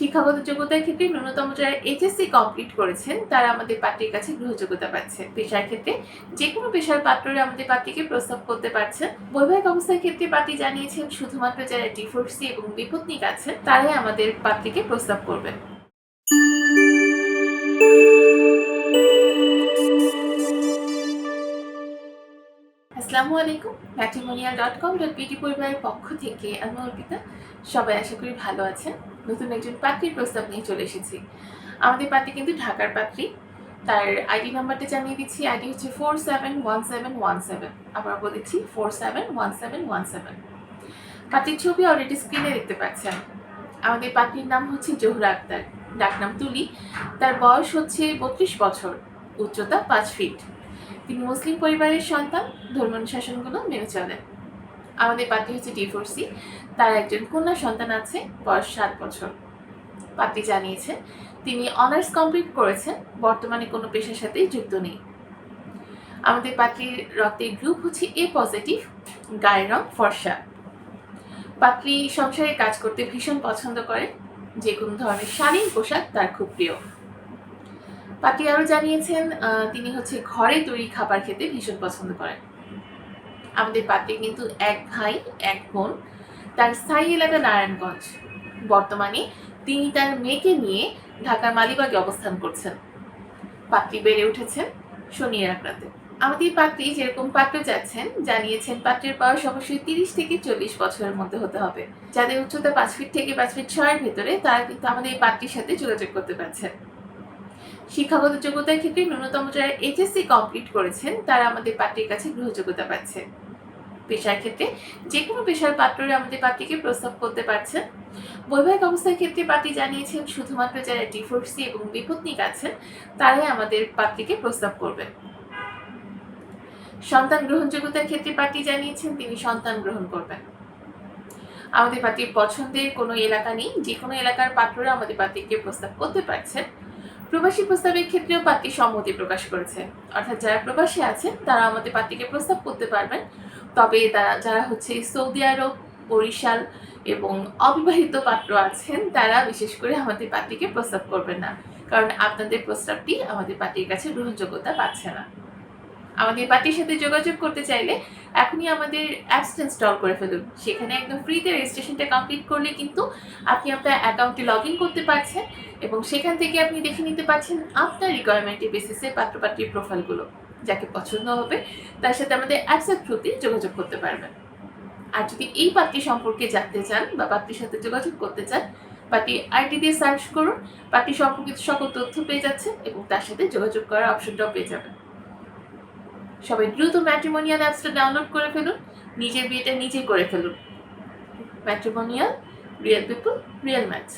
শিক্ষাগত যোগ্যতার ক্ষেত্রে ন্যূনতম যারা এইচএসসি কমপ্লিট করেছেন তারা আমাদের পাত্রীর কাছে গ্রহণযোগ্যতা পাচ্ছে। পেশার ক্ষেত্রে যেকোনো পেশার পাত্ররা আমাদের পাত্রীকে প্রস্তাব করতে পারছেন। বৈবাহিক অবস্থার ক্ষেত্রে পাত্রী জানিয়েছেন শুধুমাত্র যারা ডিভোর্সি এবং বিপত্নিক আছেন তারাই আমাদের পাত্রীকে প্রস্তাব করবেন। আসসালামু আলাইকুম। matrimonial.com.pt পরিবারের পক্ষ থেকে আমি অর্পিতা। সবাই আশা করি ভালো আছেন। নতুন একজন পাত্রীর প্রস্তাব নিয়ে চলে এসেছি। আমাদের পাত্রী কিন্তু ঢাকার পাত্রী। তার আইডি নাম্বারটা জানিয়ে দিচ্ছি। আইডি হচ্ছে 471717। আবার বলেছি 471717। পাত্রীর ছবি অলরেডি স্ক্রিনে দেখতে পাচ্ছেন। আমাদের পাত্রীর নাম হচ্ছে জোহরা আক্তার, ডাকনাম তুলি। তার বয়স হচ্ছে 32 বছর, উচ্চতা 5 ফিট। তিনি মুসলিম পরিবারের সন্তান, ধর্মানুশাসনগুলো মেনে চলেন। আমাদের পাত্রী হচ্ছে ডিভোর্সি, তার একজন কন্যা সন্তান আছে, বয়স 7 বছর। পাত্রী জানিয়েছেন তিনি অনার্স কমপ্লিট করেছেন, বর্তমানে কোনো পেশার সাথেই যুক্ত নেই। আমাদের পাত্রীর রক্তের গ্রুপ হচ্ছে এ পজিটিভ, গায়ের রং ফর্সা। পাত্রী সংসারে কাজ করতে ভীষণ পছন্দ করে, যে কোনো ধরনের শাড়ি পোশাক তার খুব প্রিয়। পাত্রী আরও জানিয়েছেন তিনি হচ্ছে ঘরে তৈরি খাবার খেতে ভীষণ পছন্দ করেন। আমাদের পাত্রী কিন্তু এক ভাই এক বোন। তার স্থায়ী এলাকা নারায়ণগঞ্জ। বর্তমানে তিনি তার মেয়েকে নিয়ে ঢাকার মালিবাগে অবস্থান করছেন। পাত্রী বেড়ে উঠেছেন শনির আক্রান্তে। আমাদের পাত্রী যেরকম পাত্র চাচ্ছেন জানিয়েছেন পাত্রের বয়স অবশ্যই 30 থেকে 40 বছরের মধ্যে হতে হবে। যাদের উচ্চতা 5 ফিট থেকে 5 ফিট 6 এর ভেতরে তারা কিন্তু আমাদের এই পাত্রীর সাথে যোগাযোগ করতে পারছেন। শিক্ষাগত যোগ্যতার ক্ষেত্রে ন্যূনতম যারা এইচএসসি কমপ্লিট করেছেন তারা আমাদের পাত্রীর কাছে গ্রহণযোগ্যতা পাচ্ছে। পেশার ক্ষেত্রে যেকোনো পেশার পাত্ররা আমাদের পাত্রীকে প্রস্তাব করতে পারছেন। বৈবাহিক অবস্থার ক্ষেত্রে পাত্রী জানিয়েছেন শুধুমাত্র যারা ডিভোর্সি এবং বিপত্নিক আছেন তারাই আমাদের পাত্রীকে প্রস্তাব করবেন। সন্তান গ্রহণযোগ্যতার ক্ষেত্রে পাত্রী জানিয়েছেন তিনি সন্তান গ্রহণ করবেন। আমাদের পাত্রীর পছন্দের কোনো এলাকা নেই, যে কোনো এলাকার পাত্ররা আমাদের পাত্রীকে প্রস্তাব করতে পারছেন। প্রবাসী প্রস্তাবের ক্ষেত্রেও পাত্রী সম্মতি প্রকাশ করেছে, অর্থাৎ যারা প্রবাসী আছেন তারা আমাদের পাত্রীকে প্রস্তাব করতে পারবেন। তবে যারা হচ্ছে সৌদি আরব, বরিশাল এবং অবিবাহিত পাত্র আছেন তারা বিশেষ করে আমাদের পাত্রীকে প্রস্তাব করবেন না, কারণ আপনাদের প্রস্তাবটি আমাদের পাত্রীর কাছে গ্রহণযোগ্যতা পাচ্ছে না। আমাদের পার্টির সাথে যোগাযোগ করতে চাইলে এখনই আমাদের অ্যাপসটা ইনস্টল করে ফেলুন। সেখানে একদম ফ্রিতে রেজিস্ট্রেশনটা কমপ্লিট করলে কিন্তু আপনি আপনার অ্যাকাউন্টে লগ ইন করতে পারছেন এবং সেখান থেকে আপনি দেখে নিতে পারছেন আপনার রিকোয়ারমেন্টের বেসিসে পাত্রপাত্রীর প্রোফাইলগুলো। যাকে পছন্দ হবে তার সাথে আমাদের অ্যাপসের থ্রুতে যোগাযোগ করতে পারবেন। আর যদি এই পাত্রী সম্পর্কে জানতে চান বা পাত্রীর সাথে যোগাযোগ করতে চান, পাত্রী আইডি দিয়ে সার্চ করুন, পাত্রী সম্পর্কিত সকল তথ্য পেয়ে যাচ্ছেন এবং তার সাথে যোগাযোগ করার অপশনটাও পেয়ে যাবেন। সবাই দ্রুত ম্যাট্রিমোনিয়াল অ্যাপসটা ডাউনলোড করে ফেলুন, নিজের বিয়েটা নিজেই করে ফেলুন। Matrimonial, real people, real match.